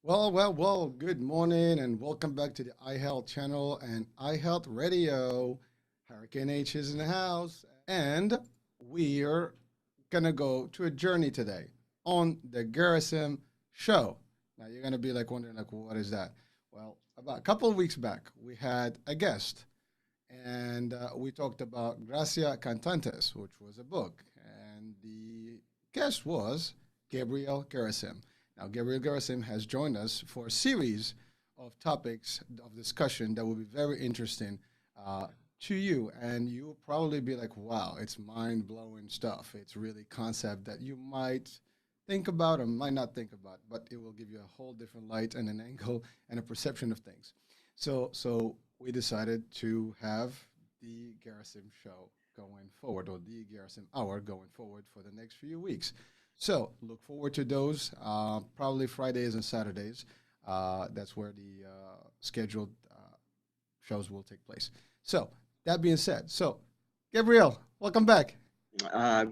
Well, good morning and welcome back to the iHealth channel and iHealth Radio. Hurricane H is in the house, and we're gonna go to a journey today on the Gherasim show. Now, you're gonna be like wondering, like, what is that? Well, about a couple of weeks back, we had a guest, and we talked about Gracia Cantantes, which was a book, and the guest was Gabriel Gherasim. Now, Gabriel Gherasim has joined us for a series of topics of discussion that will be very interesting uh, to you, and you'll probably be like, "Wow, it's mind-blowing stuff. It's really concept that you might think about or might not think about, but it will give you a whole different light and an angle and a perception of things." So we decided to have the Garrison show going forward, or the Garrison hour going forward for the next few weeks. So look forward to those, probably Fridays and Saturdays. That's where the scheduled shows will take place. So that being said, Gabriel, welcome back.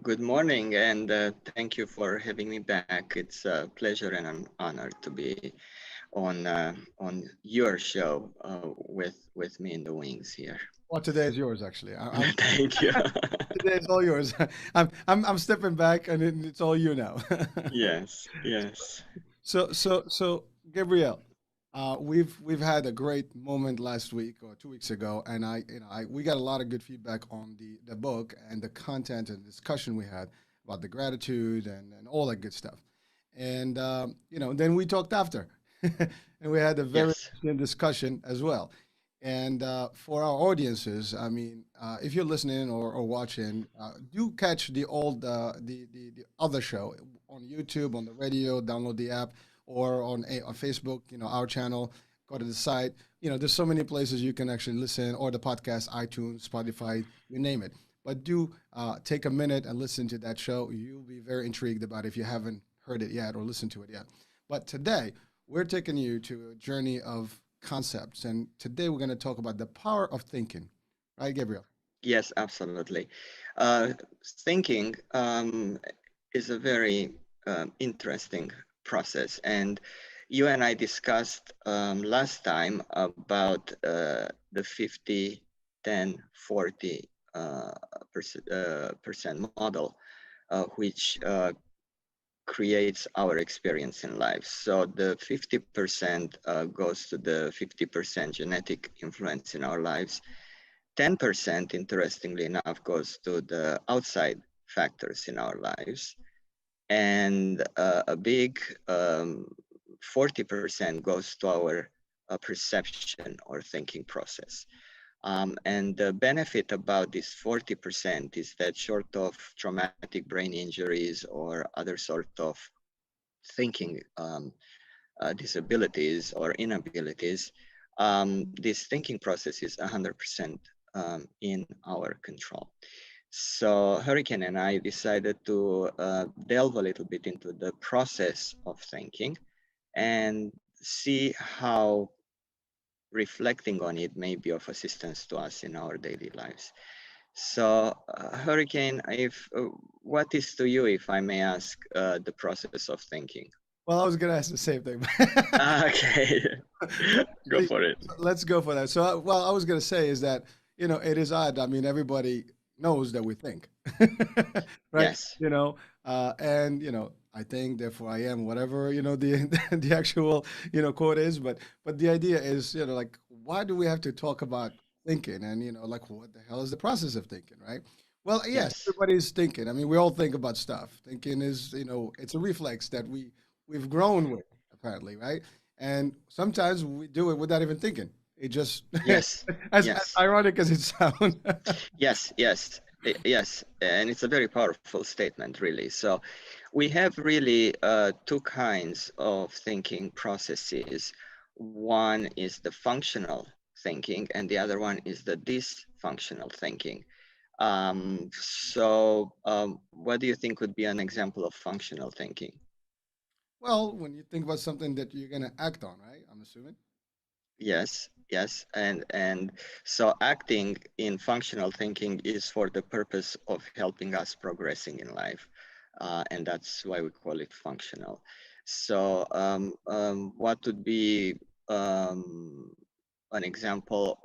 Good morning, and thank you for having me back. It's a pleasure and an honor to be on your show with me in the wings here. Well, today is yours, actually. Thank you. Today is all yours. I'm stepping back, and it's all you now. Yes, yes. So, Gabriel, we've had a great moment last week or 2 weeks ago, and we got a lot of good feedback on the book and the content and discussion we had about the gratitude and all that good stuff. And then we talked after, and we had a very Yes, interesting discussion as well. And for our audiences, I mean, if you're listening or watching, do catch the old the other show on YouTube, on the radio, download the app, or on Facebook. Our channel. Go to the site. There's so many places you can actually listen, or the podcast, iTunes, Spotify, you name it. But do take a minute and listen to that show. You'll be very intrigued about it if you haven't heard it yet or listened to it yet. But today we're taking you to a journey of concepts, and today we're going to talk about the power of thinking. Right, Gabriel? yes, absolutely. Uh, Thinking is a very interesting process, and you and I discussed last time about the 50, 10, 40 percent model, which creates our experience in life. So the 50% goes to the 50% genetic influence in our lives. 10%, interestingly enough, goes to the outside factors in our lives. And a big 40% goes to our perception or thinking process. And the benefit about this 40% is that, short of traumatic brain injuries or other sort of thinking disabilities or inabilities, this thinking process is 100% in our control. So Hurricane and I decided to delve a little bit into the process of thinking and see how reflecting on it may be of assistance to us in our daily lives. So, Hurricane, if what is to you, if I may ask, the process of thinking? Well, I was going to ask the same thing. Okay, But go for it. let's go for that. Well, I was going to say is that, it is odd. I mean, everybody knows that we think, right? Yes, And, I think, therefore I am, whatever, the, the actual, quote is. But the idea is, like, why do we have to talk about thinking? And, like, what the hell is the process of thinking, right? Well, yes, yes, everybody's thinking. I mean, we all think about stuff. Thinking is, it's a reflex that we've grown with, apparently, right? And sometimes we do it without even thinking. It just yes, as yes, ironic as it sounds. yes, and it's a very powerful statement, really. So, we have really two kinds of thinking processes. One is the functional thinking, and the other one is the dysfunctional thinking. What do you think would be an example of functional thinking? Well, when you think about something that you're gonna act on, right? I'm assuming. Yes, yes, and so acting in functional thinking is for the purpose of helping us progressing in life, and that's why we call it functional. So what would be um, an example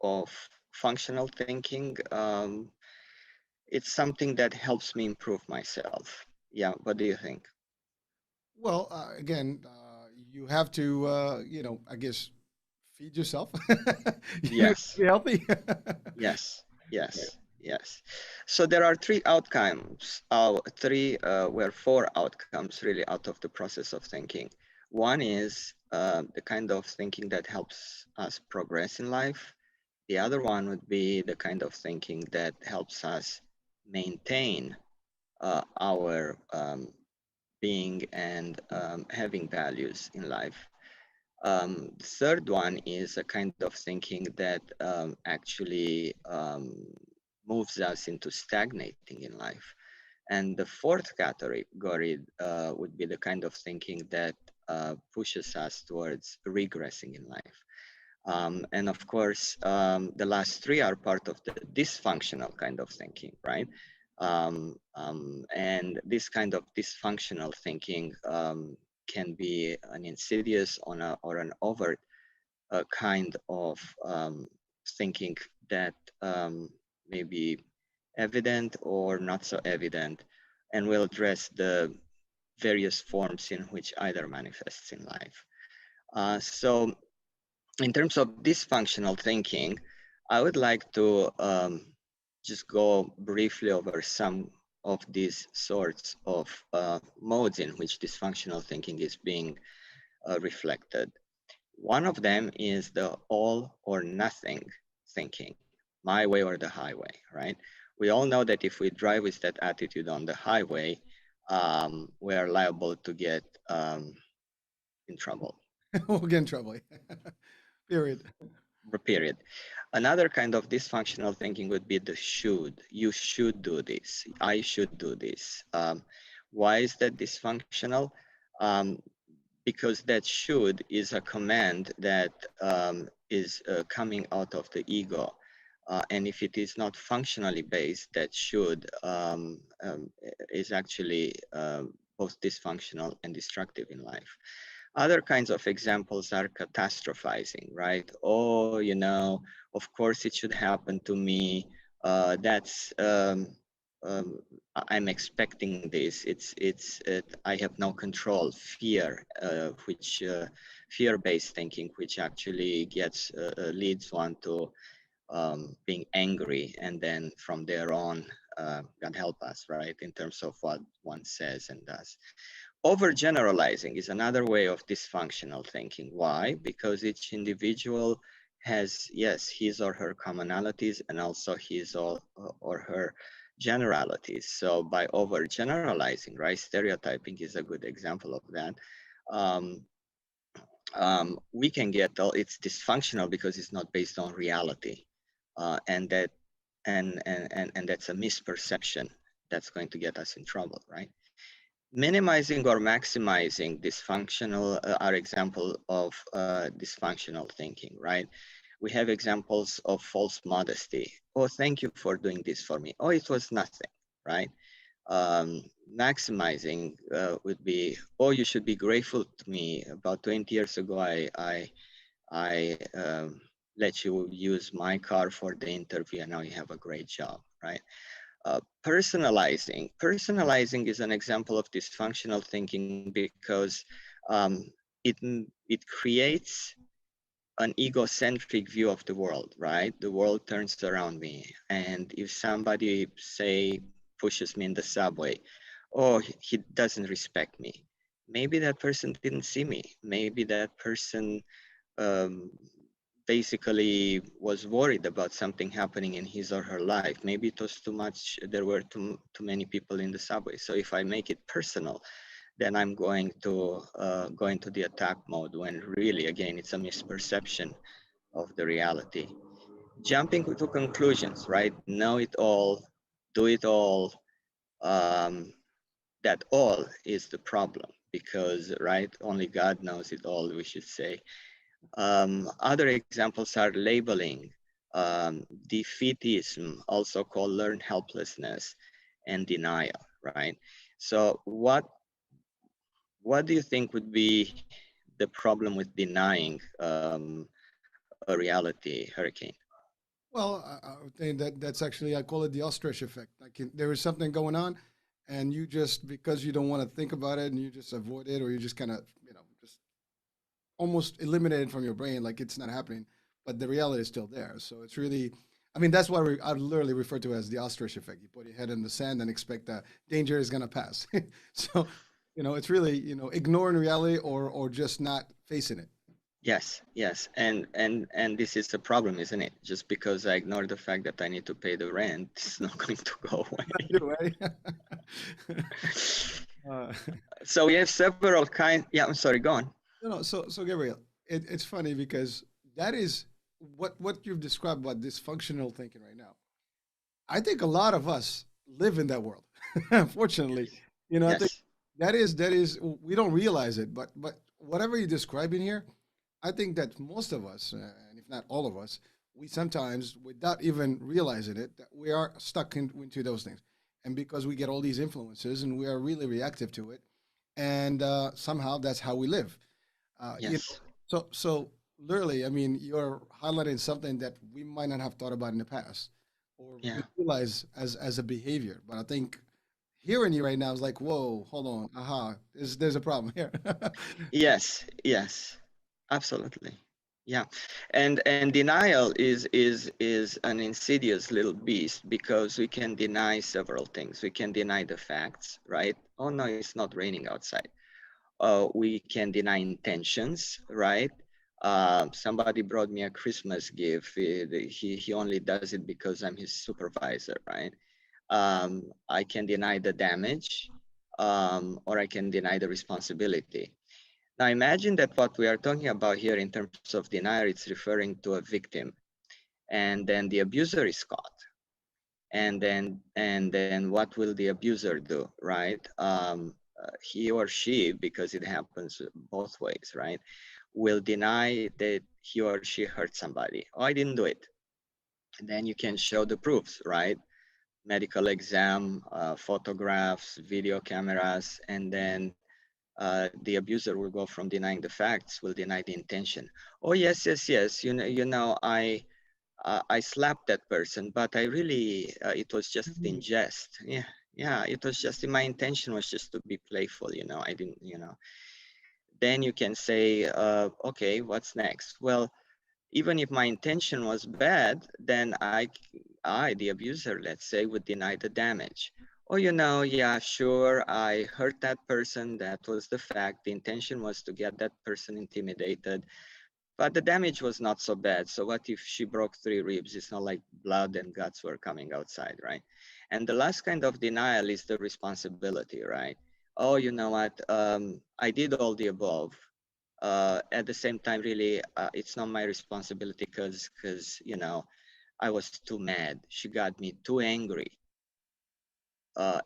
of functional thinking? It's something that helps me improve myself. Yeah, what do you think? Well, again, you have to, I guess, feed yourself. You Yes. be healthy. Yes, yes. So there are three outcomes, where four outcomes really out of the process of thinking. One is the kind of thinking that helps us progress in life. The other one would be the kind of thinking that helps us maintain our being and having values in life. The third one is a kind of thinking that actually moves us into stagnating in life. And the fourth category would be the kind of thinking that pushes us towards regressing in life. And of course, the last three are part of the dysfunctional kind of thinking, right? And this kind of dysfunctional thinking can be an insidious or an overt kind of thinking that may be evident or not so evident, and we'll address the various forms in which either manifests in life. So in terms of dysfunctional thinking, I would like to just go briefly over some of these sorts of modes in which dysfunctional thinking is being reflected. One of them is the all or nothing thinking, my way or the highway, right? We all know that if we drive with that attitude on the highway, we are liable to get in trouble. We'll get in trouble. Period. Period. Another kind of dysfunctional thinking would be the should. You should do this. I should do this. Why is that dysfunctional? Um, because that should is a command that is coming out of the ego. And if it is not functionally based, that should is actually both dysfunctional and destructive in life. Other kinds of examples are catastrophizing, right? Oh, of course it should happen to me. That's I'm expecting this. I have no control. Fear, which fear-based thinking, which actually leads one to being angry, and then from there on, God help us, right? In terms of what one says and does. Overgeneralizing is another way of dysfunctional thinking. Why? Because each individual has, yes, his or her commonalities and also his or her generalities. So by overgeneralizing, right, stereotyping is a good example of that. Um, we can get, it's dysfunctional because it's not based on reality. And that and that's a misperception that's going to get us in trouble, right? Minimizing or maximizing dysfunctional are example of dysfunctional thinking, right? We have examples of false modesty. Oh, thank you for doing this for me. Oh, it was nothing, right? Maximizing would be, oh, you should be grateful to me. About 20 years ago, I let you use my car for the interview, and now you have a great job, right? Personalizing is an example of dysfunctional thinking because um, it creates an egocentric view of the world, right? The world turns around me, and if somebody say pushes me in the subway, oh, he doesn't respect me. Maybe that person didn't see me. Maybe that person um, basically was worried about something happening in his or her life. Maybe it was too much, there were too many people in the subway. So if I make it personal, then I'm going to go into the attack mode when really, again, it's a misperception of the reality. Jumping to conclusions, right? Know it all, do it all. Um, that all is the problem because, right, only God knows it all, we should say. Other examples are labeling, defeatism, also called learned helplessness, and denial, right? So what what do you think would be the problem with denying a reality, Hurricane? Well, I would think that that's actually, I call it the ostrich effect. Like there is something going on, and you just, because you don't want to think about it and you just avoid it, or you just kind of, just almost eliminate it from your brain, like it's not happening, but the reality is still there. So it's really, I mean, that's what I literally refer to as the ostrich effect. You put your head in the sand and expect that danger is going to pass. So, it's really, ignoring reality or just not facing it. Yes, yes, and this is a problem, isn't it? Just because I ignore the fact that I need to pay the rent, it's not going to go away. You, right? uh, So we have several kinds. Yeah, I'm sorry. Go on. so Gabriel, it's funny because that is what you've described about dysfunctional thinking right now. I think a lot of us live in that world. Unfortunately, I think Yes, that is we don't realize it, but whatever you're describing here, I think that most of us, and if not all of us, we sometimes, without even realizing it, that we are stuck into those things, and because we get all these influences and we are really reactive to it, and somehow that's how we live. Uh, you know, yes, so literally, I mean, you're highlighting something that we might not have thought about in the past, or we yeah, realize as a behavior. But I think hearing you right now is like, whoa, hold on, aha, there's a problem here. yes, yes, absolutely. Yeah, and denial is an insidious little beast because we can deny several things. We can deny the facts, right? Oh no, it's not raining outside. We can deny intentions, right? Somebody brought me a Christmas gift. He only does it because I'm his supervisor, right? I can deny the damage, or I can deny the responsibility. Now imagine that what we are talking about here in terms of denial, it's referring to a victim, and then the abuser is caught, and then what will the abuser do, right? He or she, because it happens both ways, right, will deny that he or she hurt somebody. Oh, I didn't do it. And then you can show the proofs, right? Medical exam, photographs, video cameras, and then the abuser will go from denying the facts, will deny the intention. Oh yes, yes, yes. I slapped that person, but I really, it was just in jest. Yeah, yeah, it was just, my intention was just to be playful, I didn't. Then you can say, okay, what's next? Well, even if my intention was bad, then the abuser, let's say, would deny the damage. Oh, yeah, sure, I hurt that person. That was the fact. The intention was to get that person intimidated. But the damage was not so bad. So what if she broke 3 ribs? It's not like blood and guts were coming outside, right? And the last kind of denial is the responsibility, right? Oh, you know what? I did all the above. At the same time, really, it's not my responsibility because I was too mad. She got me too angry,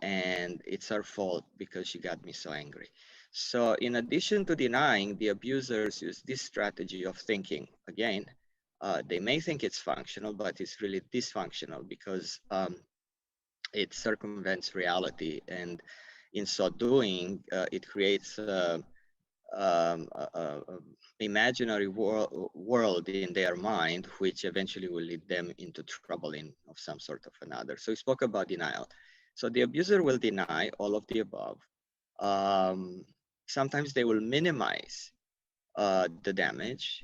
and it's her fault because she got me so angry. So, in addition to denying, the abusers use this strategy of thinking. Again, they may think it's functional, but it's really dysfunctional because it circumvents reality, and in so doing, it creates a imaginary world in their mind, which eventually will lead them into trouble in of some sort of another. So we spoke about denial. So the abuser will deny all of the above. Um, Sometimes they will minimize the damage,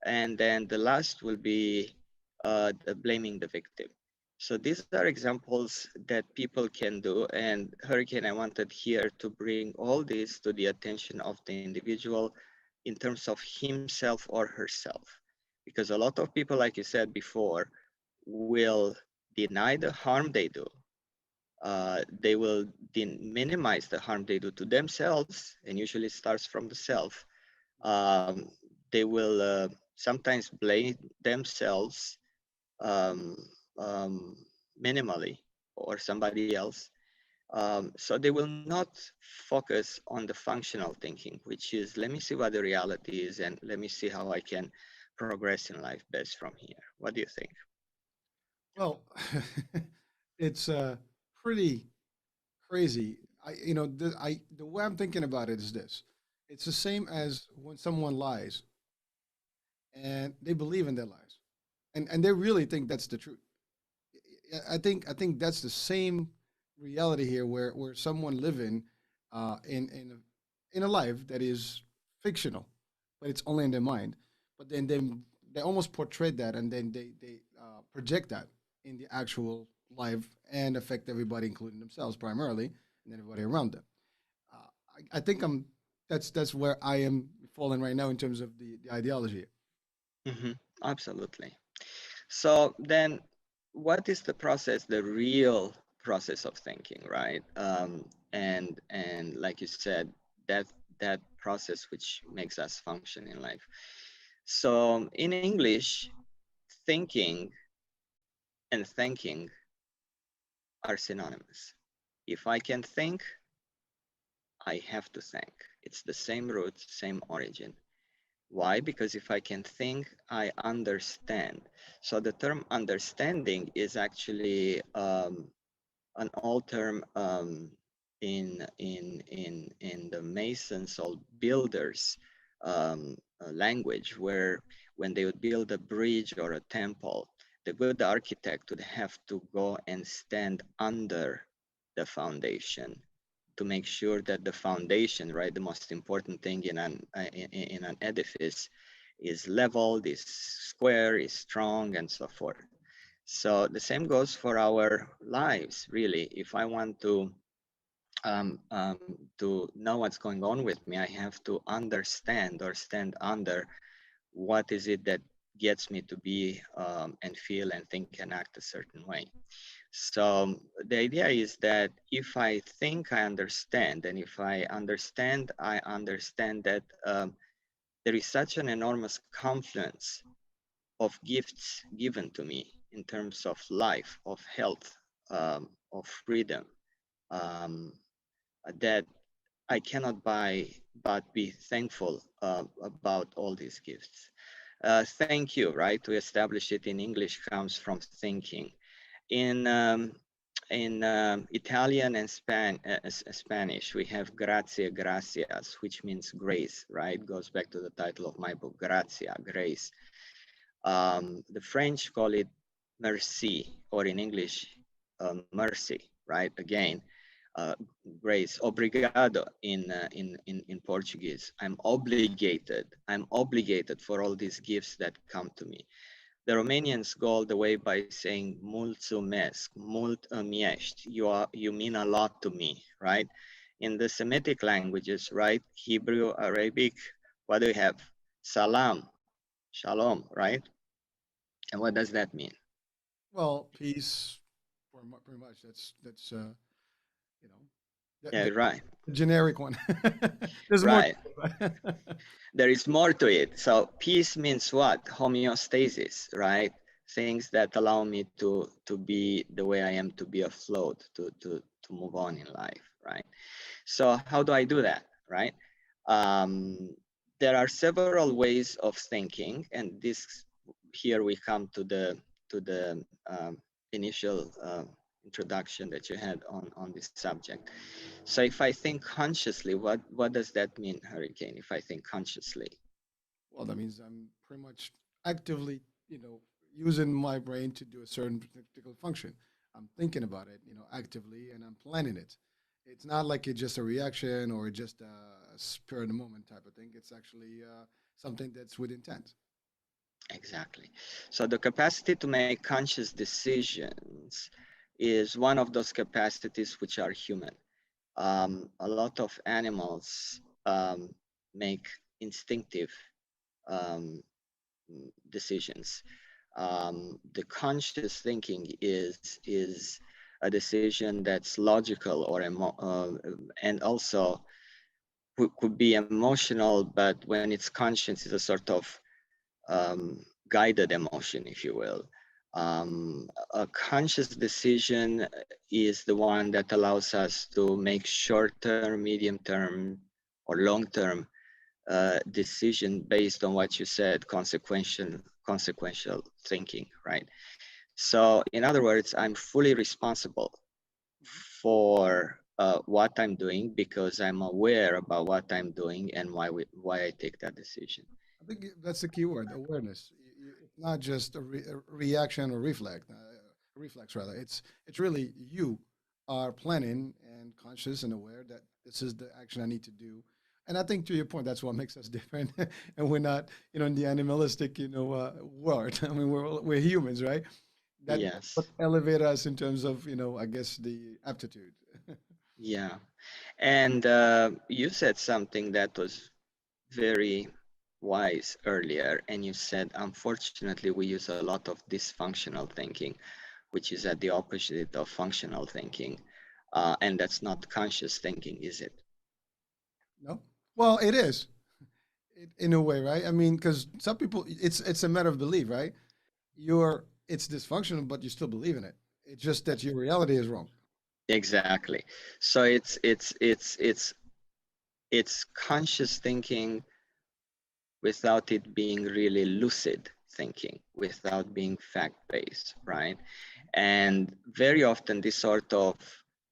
and then the last will be blaming the victim. So these are examples that people can do. And Hurricane, I wanted here to bring all this to the attention of the individual in terms of himself or herself. Because a lot of people, like you said before, will deny the harm they do. They will minimize the harm they do to themselves, and usually it starts from the self. They will sometimes blame themselves um, um, minimally, or somebody else. So they will not focus on the functional thinking, which is, let me see what the reality is and let me see how I can progress in life best from here. What do you think? Well, it's pretty crazy. The way I'm thinking about it is this. It's the same as when someone lies and they believe in their lies, and they really think that's the truth. I think that's the same reality here, where someone living in a life that is fictional, but it's only in their mind. But then they almost portray that, and then they project that in the actual life and affect everybody, including themselves primarily, and everybody around them. I think that's where I am falling right now in terms of the ideology. Hmm. Absolutely. So then, what is the process, the real process of thinking, right? And like you said, that that process which makes us function in life. So in English, thinking and thinking are synonymous. If I can think, I have to think. It's the same root, same origin. Why? Because if I can think, I understand. So the term understanding is actually an old term in the masons or builders language, where when they would build a bridge or a temple, the good architect would have to go and stand under the foundation to make sure that the foundation, right, the most important thing in an edifice, is leveled, is square, is strong, and so forth. So the same goes for our lives, really. If I want to know what's going on with me, I have to understand or stand under what is it that gets me to be and feel and think and act a certain way. So the idea is that if I think I understand, and if I understand that there is such an enormous confluence of gifts given to me in terms of life, of health, of freedom, um, that I cannot buy but be thankful about all these gifts. Thank you, right? To establish it in English comes from thinking. In Italian and Spanish, we have grazie, gracias, which means grace, right? Goes back to the title of my book, Grazia, grace. The French call it merci, or in English, mercy, right? Again, uh, grace, obrigado in Portuguese. I'm obligated for all these gifts that come to me. The Romanians go all the way by saying mulțumesc, mult îmi ești. You mean a lot to me, right? In the Semitic languages, right? Hebrew, Arabic, what do we have? Salam, shalom, right? And what does that mean? Well, peace, pretty much. That's you know Yeah, right, the generic one. There's more. right. There is more to it. So peace means what? Homeostasis, right? Things that allow me to be the way I am, to be afloat, to move on in life, right? So how do I do that, right? Um, there are several ways of thinking, and this here we come to the initial introduction that you had on this subject. So if I think consciously, what does that mean, Hurricane? If I think consciously, Well, that means I'm pretty much actively, using my brain to do a certain particular function. I'm thinking about it, actively, and I'm planning it. It's not like it's just a reaction or just a spur of the moment type of thing. It's actually something that's with intent. exactly. So the capacity to make conscious decisions is one of those capacities which are human. A lot of animals make instinctive um, decisions. The conscious thinking is a decision that's logical and also could be emotional, but when it's conscious, it's a sort of guided emotion, if you will. A conscious decision is the one that allows us to make short-term, medium-term, or long-term decision based on what you said, consequential thinking, right? So in other words, I'm fully responsible for what I'm doing because I'm aware about what I'm doing and why I take that decision. I think that's the key word, awareness. It's not just a reaction or reflex rather. It's really you are planning and conscious and aware that this is the action I need to do. And I think to your point, that's what makes us different. And we're not, in the animalistic, world. I mean, we're humans, right? That's what Yes. elevates us in terms of, I guess the aptitude. Yeah. And you said something that was very wise earlier, and you said, unfortunately, we use a lot of dysfunctional thinking, which is at the opposite of functional thinking. And that's not conscious thinking, is it? No, well, it is in a way, right? I mean, because some people, it's a matter of belief, right? It's dysfunctional, but you still believe in it. It's just that your reality is wrong. Exactly. So it's conscious thinking without it being really lucid thinking, without being fact-based, right? And very often this sort of,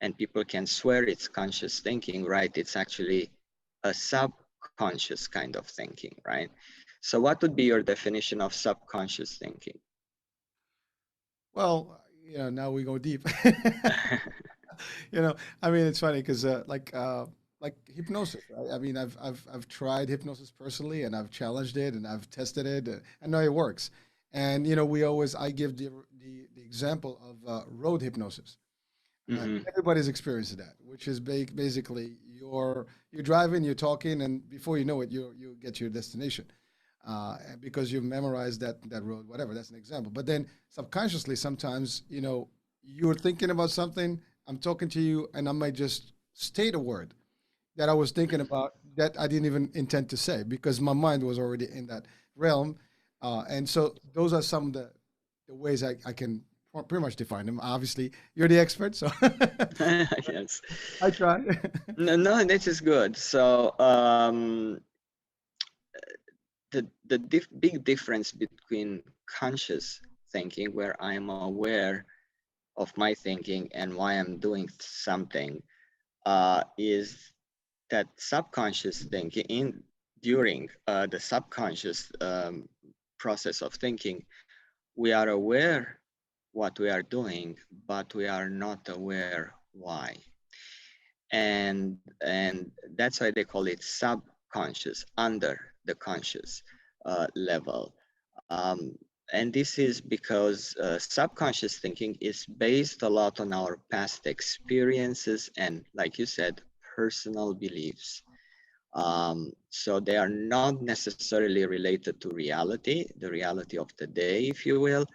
and people can swear it's conscious thinking, right? It's actually a subconscious kind of thinking, right? So what would be your definition of subconscious thinking? Well, now we go deep. I mean, it's funny because like hypnosis, right? I mean, I've tried hypnosis personally, and I've challenged it, and I've tested it. I know it works, and I give the example of road hypnosis. Hmm. Everybody's experienced that, which is basically you're driving, you're talking, and before you know it, you get to your destination, because you've memorized that road, whatever. That's an example. But then subconsciously, sometimes you're thinking about something. I'm talking to you, and I might just state a word that I was thinking about that I didn't even intend to say because my mind was already in that realm, and so those are some of the ways I can pretty much define them. Obviously, you're the expert, so Yes. I try. No, no, this is good. So the big difference between conscious thinking, where I am aware of my thinking and why I'm doing something, is that subconscious thinking during the subconscious process of thinking, we are aware what we are doing, but we are not aware why. And that's why they call it subconscious, under the conscious level. Um, and this is because subconscious thinking is based a lot on our past experiences and, like you said, personal beliefs. So they are not necessarily related to reality, the reality of the day, if you will.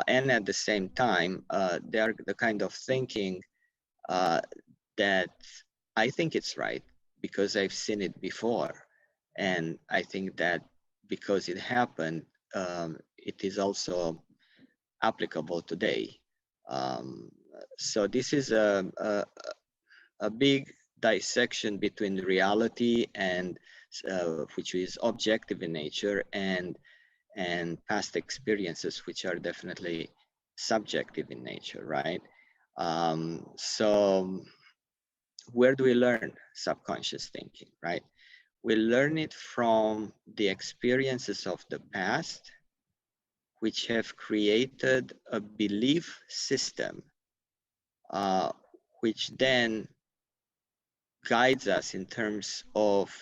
And at the same time, they are the kind of thinking uh, that I think it's right because I've seen it before. And I think that because it happened, it is also applicable today. Um, so this is a big dissection between reality and which is objective in nature and past experiences which are definitely subjective in nature, right? So where do we learn subconscious thinking, right? We learn it from the experiences of the past, which have created a belief system, uh, which then guides us in terms of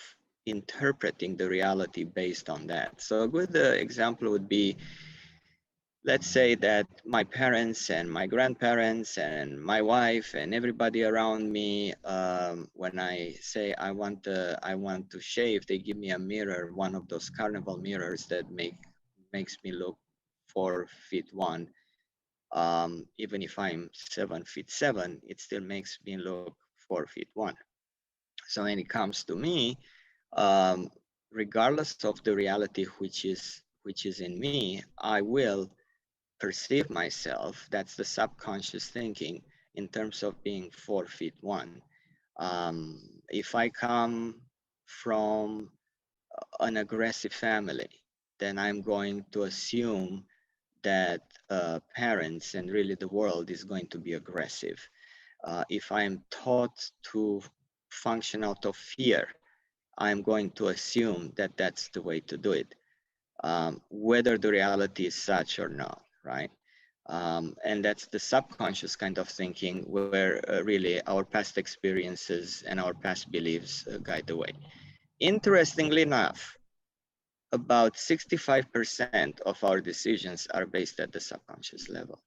interpreting the reality based on that. So a good example would be, let's say that my parents and my grandparents and my wife and everybody around me, when I say I want to shave, they give me a mirror, one of those carnival mirrors that makes me look 4 feet one. Even if I'm 7 feet seven, it still makes me look 4 feet one. So when it comes to me, um, regardless of the reality which is in me, I will perceive myself, that's the subconscious thinking, in terms of being 4 feet one. If I come from an aggressive family, then I'm going to assume that parents and really the world is going to be aggressive. If I am taught to function out of fear, I'm going to assume that that's the way to do it, whether the reality is such or not, right? And that's the subconscious kind of thinking where really our past experiences and our past beliefs guide the way. Interestingly enough, about 65% of our decisions are based at the subconscious level.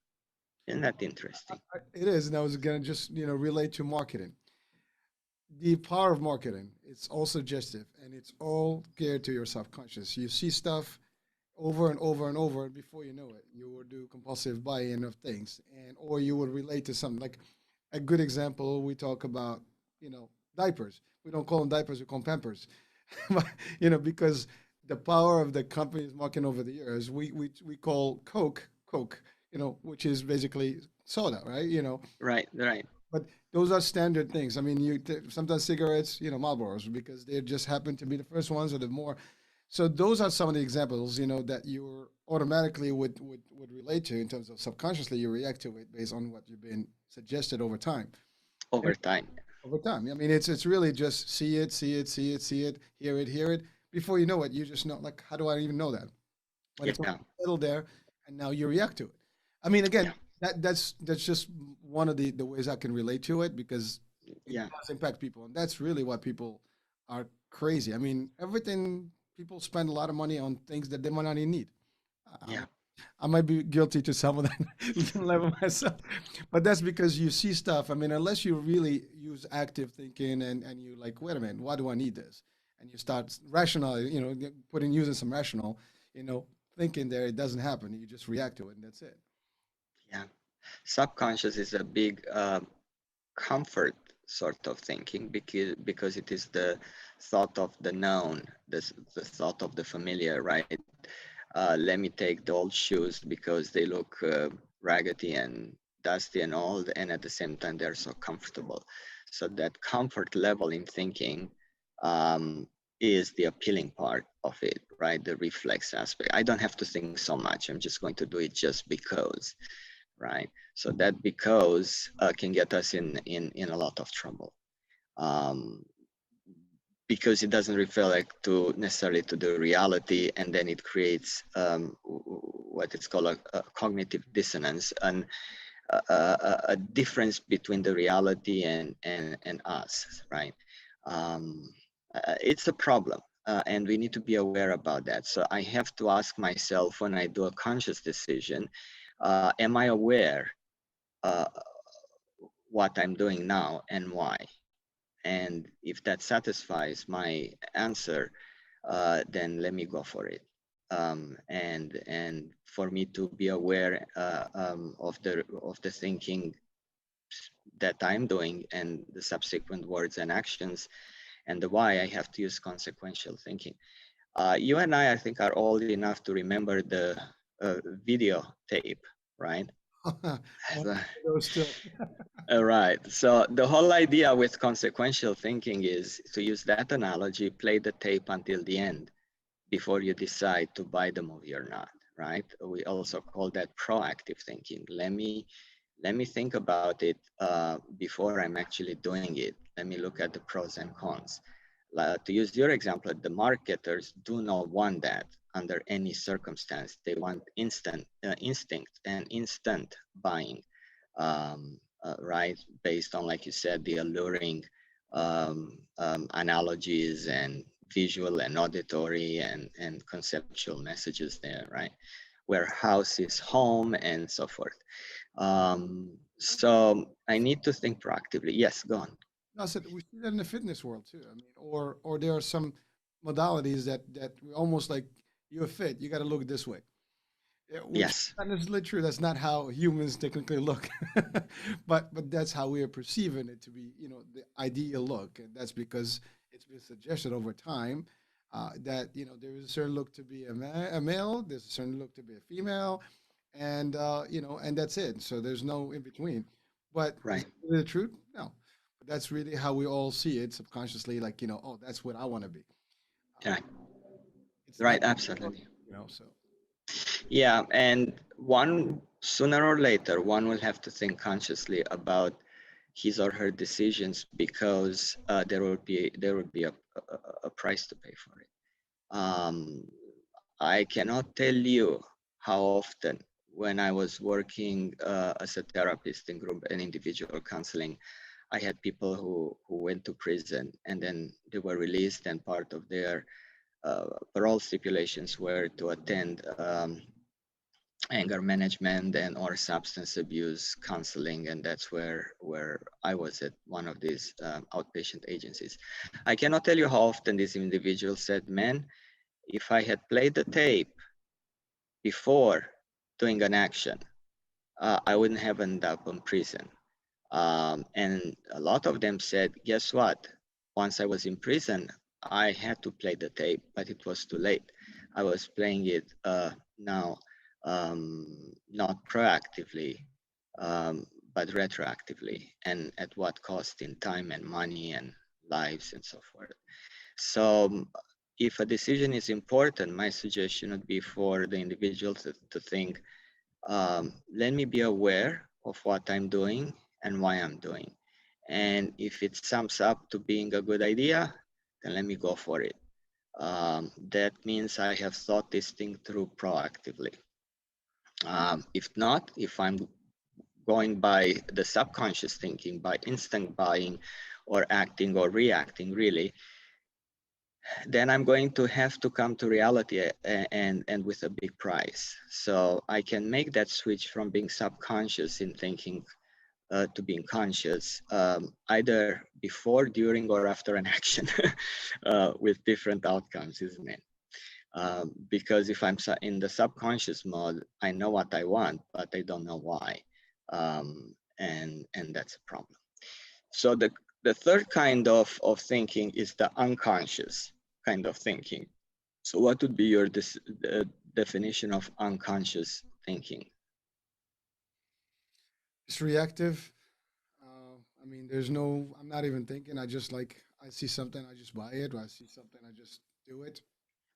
Isn't that interesting? It is, and I was gonna just relate to marketing. The power of marketing. It's all suggestive, and it's all geared to your subconscious. You see stuff over and over and over, and before you know it, you will do compulsive buying of things, and or you would relate to something. Like a good example, we talk about diapers. We don't call them diapers; we call them Pampers. Because the power of the companies marketing over the years, we call Coke Coke, which is basically soda, right? Right, right. But those are standard things. I mean, sometimes cigarettes, Marlboros, because they just happen to be the first ones or the more. So those are some of the examples, that you automatically would relate to in terms of subconsciously you react to it based on what you've been suggested over time. And Over time. over time, I mean, it's really just see it, see it, see it, see it, hear it. Before you know it, you just know, like, how do I even know that? But it's Yeah, settled there, and now you react to it. I mean, again, yeah, that's just one of the ways I can relate to it because it yeah, does impact people, and that's really why people are crazy. I mean, everything people spend a lot of money on things that they might not even need. I yeah, mean, I might be guilty to some of that level myself, but that's because you see stuff. I mean, unless you really use active thinking and you like, wait a minute, why do I need this? And you start rational, putting using some rational, you know, thinking there, it doesn't happen. You just react to it, and that's it. yeah. Subconscious is a big comfort sort of thinking because it is the thought of the known, the thought of the familiar, right? Let me take the old shoes because they look raggedy and dusty and old, and at the same time they're so comfortable. So that comfort level in thinking um, is the appealing part of it, right? The reflex aspect. I don't have to think so much. I'm just going to do it just because, right? So that because can get us in a lot of trouble. Um, because it doesn't reflect to necessarily to the reality, and then it creates what it's called a cognitive dissonance, and a difference between the reality and us, right? um, it's a problem, and we need to be aware about that. So I have to ask myself when I do a conscious decision, am I aware uh, what I'm doing now and why? And if that satisfies my answer, then let me go for it. And for me to be aware of the thinking that I'm doing and the subsequent words and actions, and the why, I have to use consequential thinking. You and I think, are old enough to remember the video tape, right? And those still. All right. So the whole idea with consequential thinking is to use that analogy, play the tape until the end before you decide to buy the movie or not, right? We also call that proactive thinking. Let me think about it before I'm actually doing it. Let me look at the pros and cons. To use your example, the marketers do not want that under any circumstance. They want instinct and instant buying, right? Based on, like you said, the alluring analogies and visual and auditory and conceptual messages there, right? Where house is home and so forth. So I need to think proactively. Yes, go on. No, I said we see that in the fitness world too. I mean, or there are some modalities that we almost like you're fit, you got to look this way. Yeah, which is Yes, not necessarily true. That's not how humans technically look, but that's how we are perceiving it to be. The ideal look, and that's because it's been suggested over time that there is a certain look to be a male, there's a certain look to be a female, and and that's it. So there's no in between. But is right, it really the truth? No. But that's really how we all see it subconsciously. Like oh, that's what I want to be. Uh, right, it's not, right, absolutely. so. Yeah, and one sooner or later, one will have to think consciously about his or her decisions because there will be a price to pay for it. Um, I cannot tell you how often when I was working as a therapist in group and individual counseling, I had people who went to prison and then they were released, and part of their parole stipulations were to attend anger management and or substance abuse counseling, and that's where I was at one of these outpatient agencies. I cannot tell you how often this individual said, "Man, if I had played the tape before doing an action, I wouldn't have ended up in prison." And a lot of them said, "Guess what? Once I was in prison, I had to play the tape, but it was too late. I was playing it now, not proactively, but retroactively, and at what cost in time and money and lives and so forth." So, if a decision is important, my suggestion would be for the individual to think, let me be aware of what I'm doing and why I'm doing. And if it sums up to being a good idea, then let me go for it. That means I have thought this thing through proactively. If not, if I'm going by the subconscious thinking, by instinct buying or acting or reacting, really, then I'm going to have to come to reality and with a big price. So I can make that switch from being subconscious in thinking to being conscious, either before, during, or after an action, with different outcomes, isn't it? Because if I'm in the subconscious mode, I know what I want, but I don't know why, and that's a problem. So the third kind of thinking is the unconscious kind of thinking. So what would be your definition of unconscious thinking? It's reactive. I mean, there's no. I'm not even thinking. I just like. I see something. I just buy it. Or I see something. I just do it.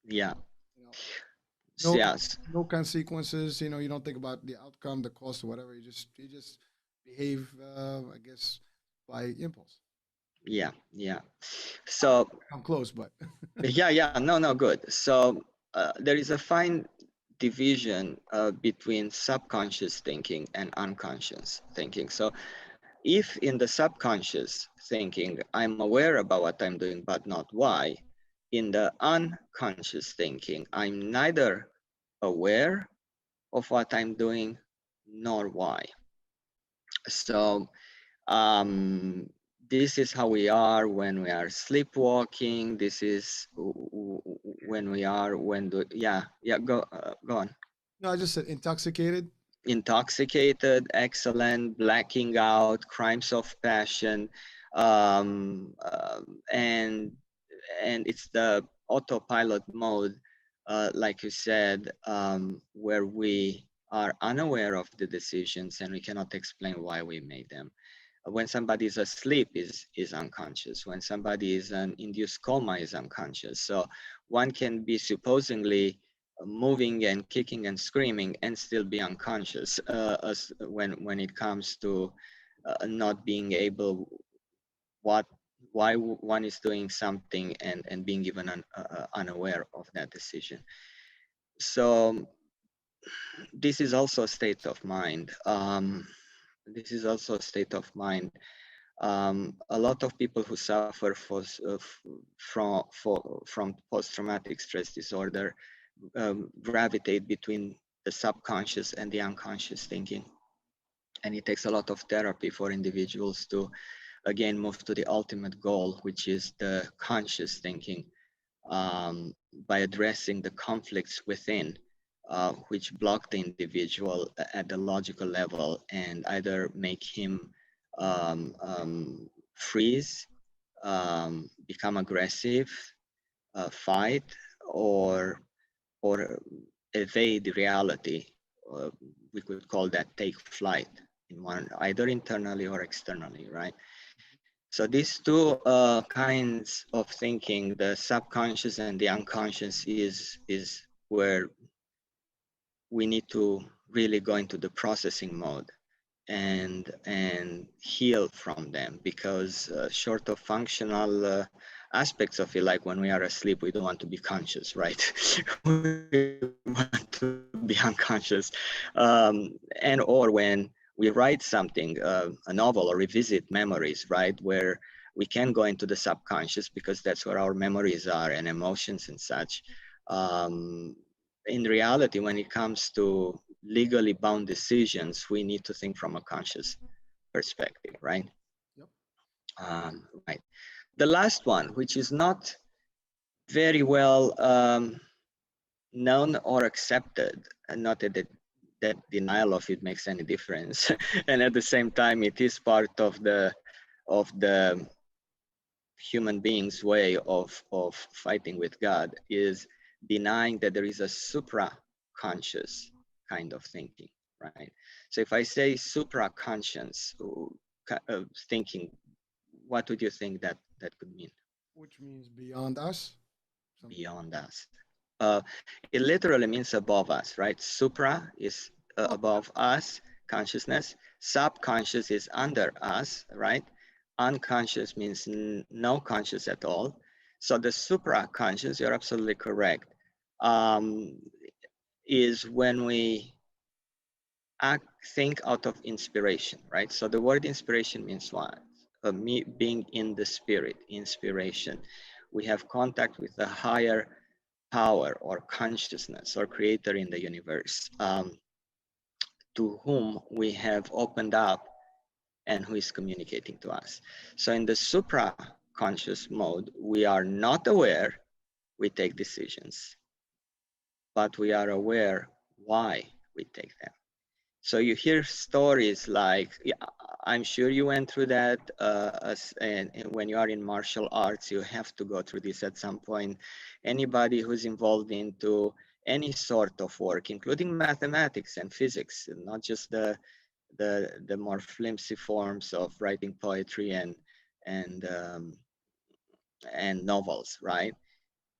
Yeah. You know, no, Yes. no consequences. You know, you don't think about the outcome, the cost, or whatever. You just behave. I guess by impulse. Yeah. Yeah. I So come close, but yeah. Yeah. No. No. Good. So there is a fine division between subconscious thinking and unconscious thinking. So if in the subconscious thinking I'm aware about what I'm doing but not why, in the unconscious thinking I'm neither aware of what I'm doing nor why. So um, this is how we are when we are sleepwalking. This is when we are when the yeah go on. no, I just said intoxicated. Intoxicated, excellent, blacking out, crimes of passion, um, and it's the autopilot mode, like you said, where we are unaware of the decisions and we cannot explain why we made them. When somebody is asleep is unconscious. When somebody is an induced coma is unconscious. So one can be supposedly moving and kicking and screaming and still be unconscious as when it comes to not being able what why one is doing something and being even unaware of that decision. So this is also a state of mind. This is also a state of mind. A lot of people who suffer from post-traumatic stress disorder gravitate between the subconscious and the unconscious thinking. And it takes a lot of therapy for individuals to, again, move to the ultimate goal, which is the conscious thinking, by addressing the conflicts within, which block the individual at the logical level and either make him freeze, become aggressive, fight, or evade reality. Uh, we could call that take flight in one, either internally or externally, right? So these two kinds of thinking, the subconscious and the unconscious, is where we need to really go into the processing mode and heal from them, because short of functional aspects of it, like when we are asleep, we don't want to be conscious, right? We want to be unconscious. And or when we write something, a novel, or revisit memories, right, where we can go into the subconscious, because that's where our memories are and emotions and such. um, in reality, when it comes to legally bound decisions, we need to think from a conscious perspective, right? Yep. Right. The last one, which is not very well known or accepted, and not that denial of it makes any difference, and at the same time, it is part of the human being's way of fighting with God, is denying that there is a supra conscious kind of thinking, right? So if I say supra conscious thinking, what would you think that could mean? Which means beyond us. Some, Beyond us. It literally means above us, right? Supra is oh, above us, consciousness. Subconscious is under us, right? Unconscious means no conscious at all. So the supra conscious, you're absolutely correct, um, is when we act, think out of inspiration, right? So the word inspiration means what? Me being in the spirit, inspiration. We have contact with the higher power or consciousness or creator in the universe, to whom we have opened up and who is communicating to us. So in the supra conscious mode, we are not aware we take decisions, but we are aware why we take them. So you hear stories like, yeah, I'm sure you went through that, and when you are in martial arts, you have to go through this at some point. Anybody who's involved into any sort of work, including mathematics and physics, not just the more flimsy forms of writing poetry and and novels, right?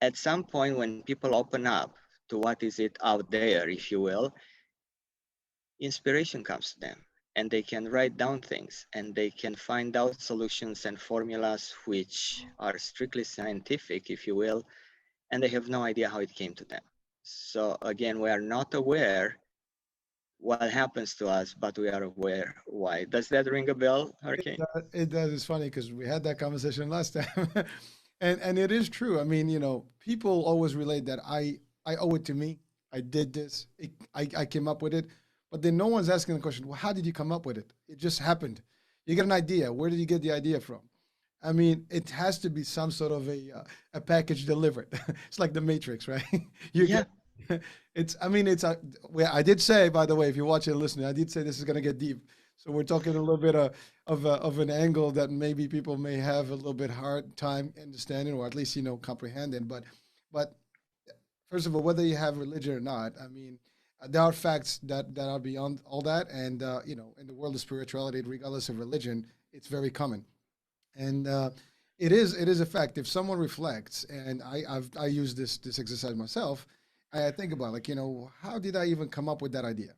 At some point, when people open up to what is it out there, if you will, inspiration comes to them, and they can write down things, and they can find out solutions and formulas which are strictly scientific, if you will, and they have no idea how it came to them. So again, we are not aware what happens to us, but we are aware why. Does that ring a bell, Hurricane? it does. It's funny because we had that conversation last time, and it is true. I mean, people always relate that I owe it to me. I did this. I came up with it, but then no one's asking the question. Well, how did you come up with it? It just happened. You get an idea. Where did you get the idea from? I mean, it has to be some sort of a package delivered. It's like the Matrix, right? You Yeah. get it's. I mean, it's a. Well, I did say, by the way, if you're watching and listening, I did say this is gonna get deep. So we're talking a little bit of an angle that maybe people may have a little bit hard time understanding, or at least comprehending. But first of all, whether you have religion or not, I mean, there are facts that are beyond all that, and in the world of spirituality, regardless of religion, it's very common. And it is a fact. If someone reflects, and I use this exercise myself, I think about, like, how did I even come up with that idea?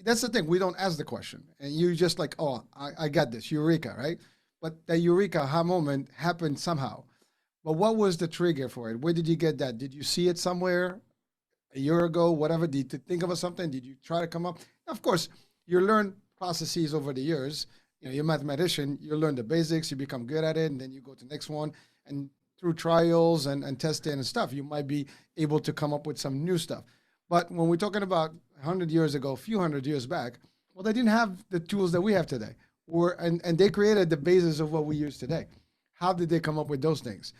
That's the thing. We don't ask the question, and you just like, oh, I got this, eureka, right? But that eureka aha moment happened somehow. But what was the trigger for it? Where did you get that? Did you see it somewhere a year ago? Whatever. Did you think of something? Did you try to come up? Of course, you learn processes over the years. You're a mathematician. You learn the basics. You become good at it, and then you go to the next one. And through trials and testing and stuff, you might be able to come up with some new stuff. But when we're talking about 100 years ago, a few hundred years back, well, they didn't have the tools that we have today. And they created the basis of what we use today. How did they come up with those things?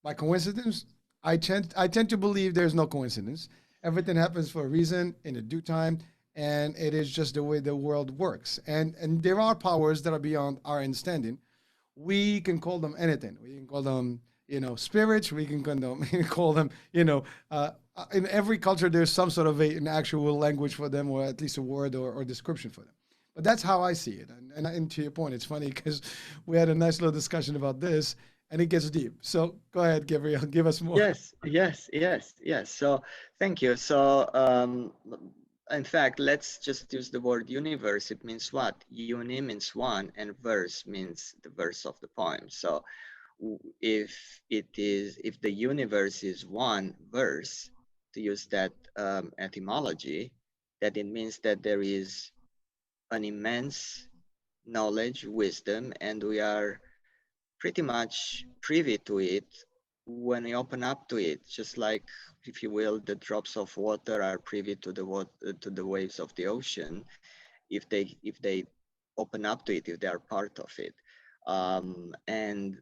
By coincidence? I tend to believe there's no coincidence. Everything happens for a reason in a due time, and it is just the way the world works. And there are powers that are beyond our understanding. We can call them anything. We can call them, spirits. We can call them, in every culture, there's some sort of an actual language for them, or at least a word or description for them. But that's how I see it. And to your point, it's funny because we had a nice little discussion about this, and it gets deep. So go ahead, Gabriel, give us more. Yes, yes, yes, yes. So thank you. So In fact, let's just use the word universe. It means what? Uni means one, and verse means the verse of the poem. So if the universe is one verse, to use that etymology, that it means that there is an immense knowledge, wisdom, and we are pretty much privy to it when we open up to it, just like, if you will, the drops of water are privy to the to the waves of the ocean. If they open up to it, if they are part of it, um, and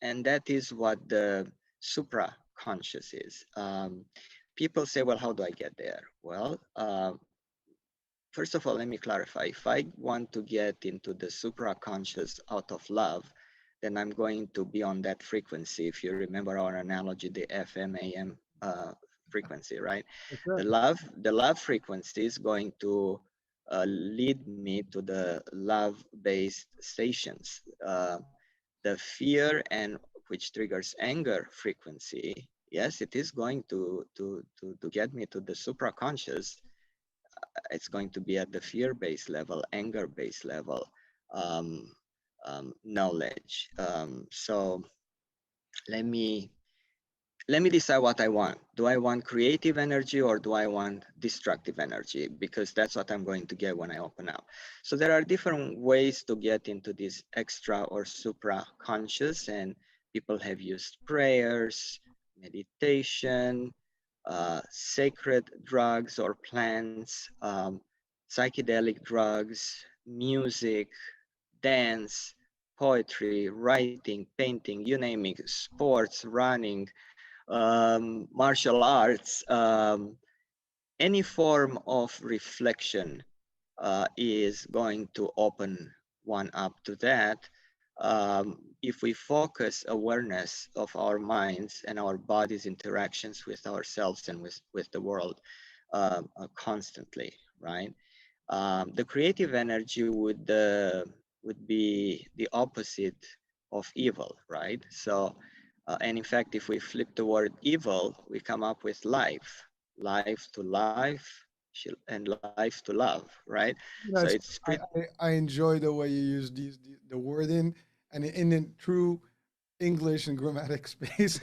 and that is what the supra conscious is. People say, well, how do I get there? Well, first of all, let me clarify. If I want to get into the supraconscious out of love, then I'm going to be on that frequency. If you remember our analogy, the FM/AM frequency, right? That's The right. love frequency is going to lead me to the love-based stations. The fear and which triggers anger frequency. Yes, it is going to get me to the supraconscious. It's going to be at the fear-based level, anger-based level, um, knowledge. So let me let me decide what I want. Do I want creative energy or do I want destructive energy? Because that's what I'm going to get when I open up. So there are different ways to get into this extra or supra conscious, and people have used prayers, meditation, sacred drugs or plants, psychedelic drugs, music, dance, poetry, writing, painting, you name it, sports, running, martial arts, any form of reflection is going to open one up to that. If we focus awareness of our minds and our body's interactions with ourselves and with the world constantly, right? The creative energy would be the opposite of evil, right? So, and in fact, if we flip the word evil, we come up with life, life to life, and life to love, right? So You know, it's pretty. I enjoy the way you use the wording and in true English and grammatic space,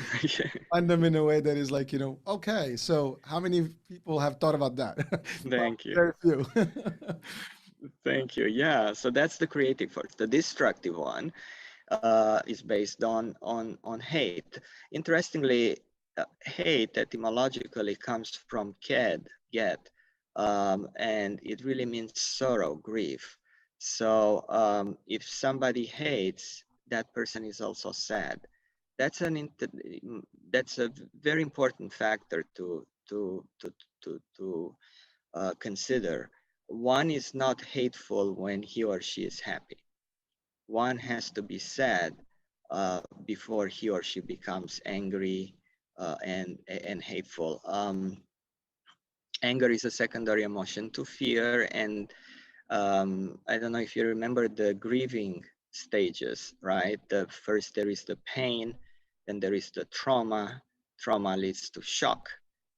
find them in a way that is like, okay, so how many people have thought about that? Well, Thank you. very few. Thank you. Yeah. So that's the creative force. The destructive one is based on hate. Interestingly, hate etymologically comes from get, and it really means sorrow, grief. So if somebody hates, that person is also sad. That's that's a very important factor to consider. One is not hateful when he or she is happy. One has to be sad before he or she becomes angry and hateful. Anger is a secondary emotion to fear, and I don't know if you remember the grieving stages, right? The first there is the pain, then there is the trauma. Trauma leads to shock.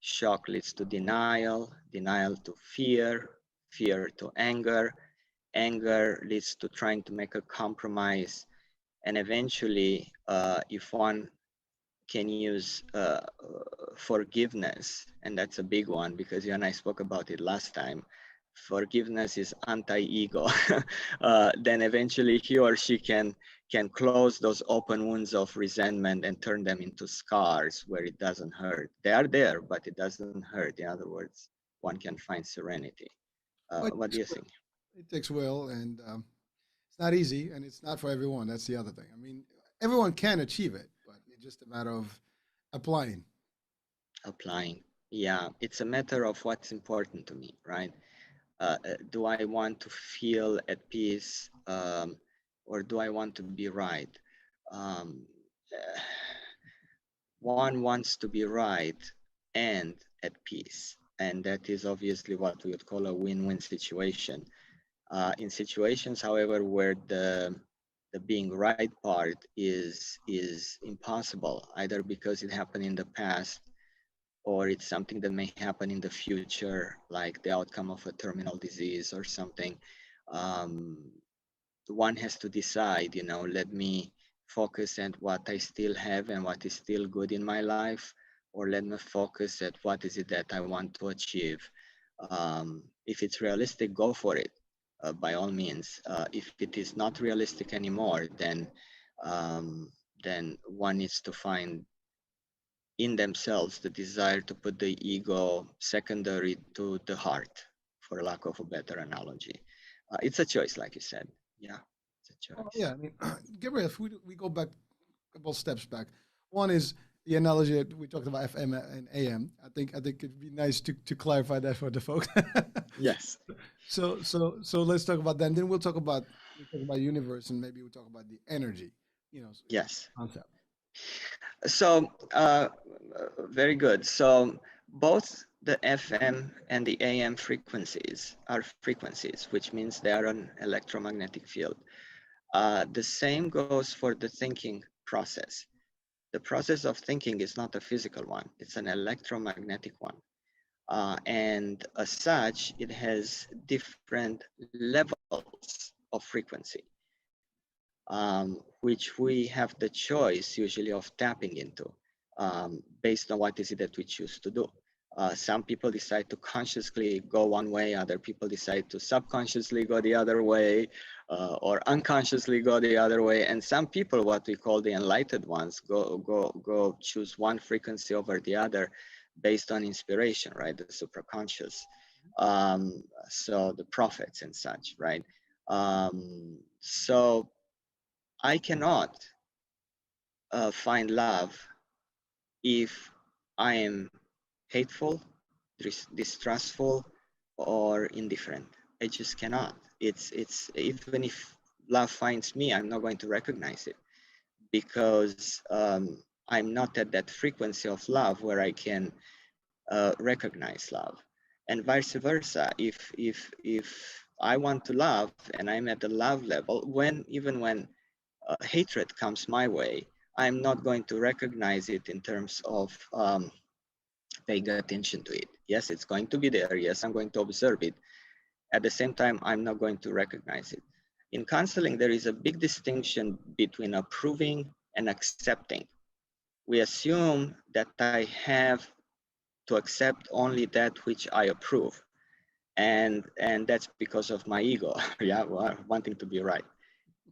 Shock leads to denial. Denial to fear. Fear to anger. Anger leads to trying to make a compromise, and eventually, if one can use forgiveness, and that's a big one because you and I spoke about it last time. Forgiveness is anti-ego. Then eventually he or she can close those open wounds of resentment and turn them into scars where it doesn't hurt. They are there, but it doesn't hurt. In other words, one can find serenity. Well, What do you think? it takes will, and it's not easy, and it's not for everyone. That's the other thing. I mean, everyone can achieve it, but it's just a matter of applying. Applying. Yeah, it's a matter of what's important to me, right? Do I want to feel at peace, or do I want to be right? Um, uh, One wants to be right and at peace. And that is obviously what we would call a win-win situation. In situations, however, where the being right part is impossible, either because it happened in the past or it's something that may happen in the future, like the outcome of a terminal disease or something. Um, One has to decide, let me focus at what I still have and what is still good in my life, or let me focus at what is it that I want to achieve. If it's realistic, go for it, by all means. If it is not realistic anymore, um, then one needs to find in themselves the desire to put the ego secondary to the heart, for lack of a better analogy. It's a choice, like you said. Yeah, it's a Well, choice. yeah, I mean, Gabriel, if we go back a couple steps back, one is the analogy that we talked about FM and AM. I think it'd be nice to clarify that for the folks. Yes, So let's talk about that. And then we'll talk about universe, and maybe we'll talk about the energy, yes. concept. So, very good. So, both the FM and the AM frequencies are frequencies, which means they are an electromagnetic field. The same goes for the thinking process. The process of thinking is not a physical one, it's an electromagnetic one. And as such, it has different levels of frequency, which we have the choice usually of tapping into, based on what is it that we choose to do. Some people decide to consciously go one way, other people decide to subconsciously go the other way, or unconsciously go the other way. And some people, what we call the enlightened ones, go choose one frequency over the other based on inspiration, right? The supraconscious. So the prophets and such, right? So I cannot find love if I am hateful, distrustful, or indifferent. I just cannot. It's even if love finds me, I'm not going to recognize it because I'm not at that frequency of love where I can recognize love, and vice versa. If I want to love and I'm at the love level, even when hatred comes my way, I'm not going to recognize it in terms of paying attention to it. Yes, it's going to be there. Yes, I'm going to observe it. At the same time, I'm not going to recognize it. In counseling, there is a big distinction between approving and accepting. We assume that I have to accept only that which I approve. And that's because of my ego, yeah, wanting to be right.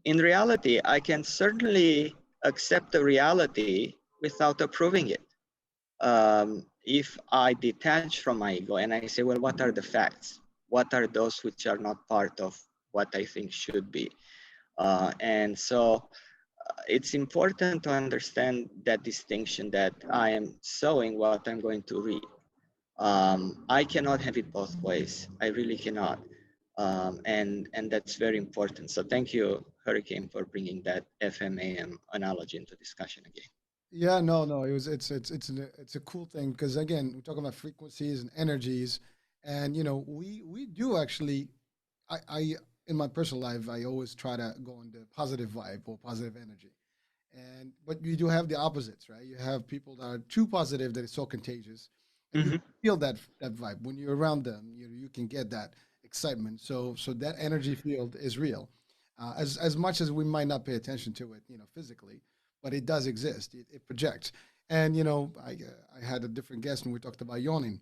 In reality, I can certainly accept the reality without approving it. If I detach from my ego and I say, well, what are the facts? What are those which are not part of what I think should be? And so it's important to understand that distinction, that I am sowing what I'm going to reap. I cannot have it both ways. I really cannot. And that's very important. So thank you, Hurricane, for bringing that FMAM analogy into discussion again. Yeah, no, no. It's a cool thing because again, we're talking about frequencies and energies, and we do actually. I in my personal life, I always try to go on the positive vibe or positive energy. And but you do have the opposites, right? You have people that are too positive that it's so contagious, and you Hmm. feel that vibe when you're around them. You can get that excitement. So that energy field is real, as much as we might not pay attention to it, physically, but it does exist. It projects. And I had a different guest when we talked about yawning,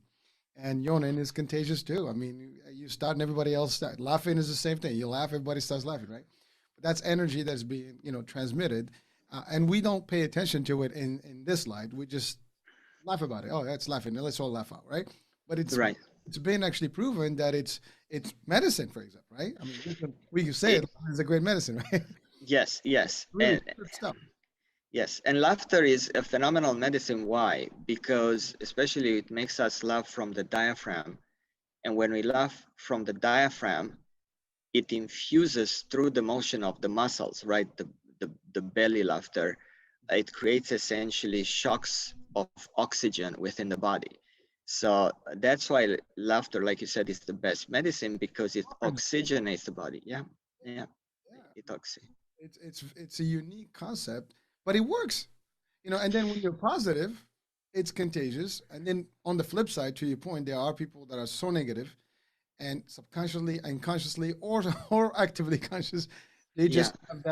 and yawning is contagious too. I mean, you start and everybody else start laughing is the same thing. You laugh, everybody starts laughing, right? But that's energy that's being transmitted, and we don't pay attention to it in this light. We just laugh about it. Oh, that's laughing. Now let's all laugh out, right? But Right. it's been actually proven that it's medicine, for example, right? I mean, we can say It, it is a great medicine, right? yes, yes. Really good stuff. Yes, and laughter is a phenomenal medicine. Why? Because especially it makes us laugh from the diaphragm. And when we laugh from the diaphragm, it infuses through the motion of the muscles, right? The belly laughter. It creates essentially shocks of oxygen within the body. So that's why laughter, like you said, is the best medicine because it Orange. oxygenates the body. Yeah, yeah, Yeah, it oxy. it's a unique concept, but it works. And then when you're positive. it's contagious. And then on the flip side, to your point, there are people that are so negative and subconsciously, unconsciously, or or actively conscious, they Yeah, just have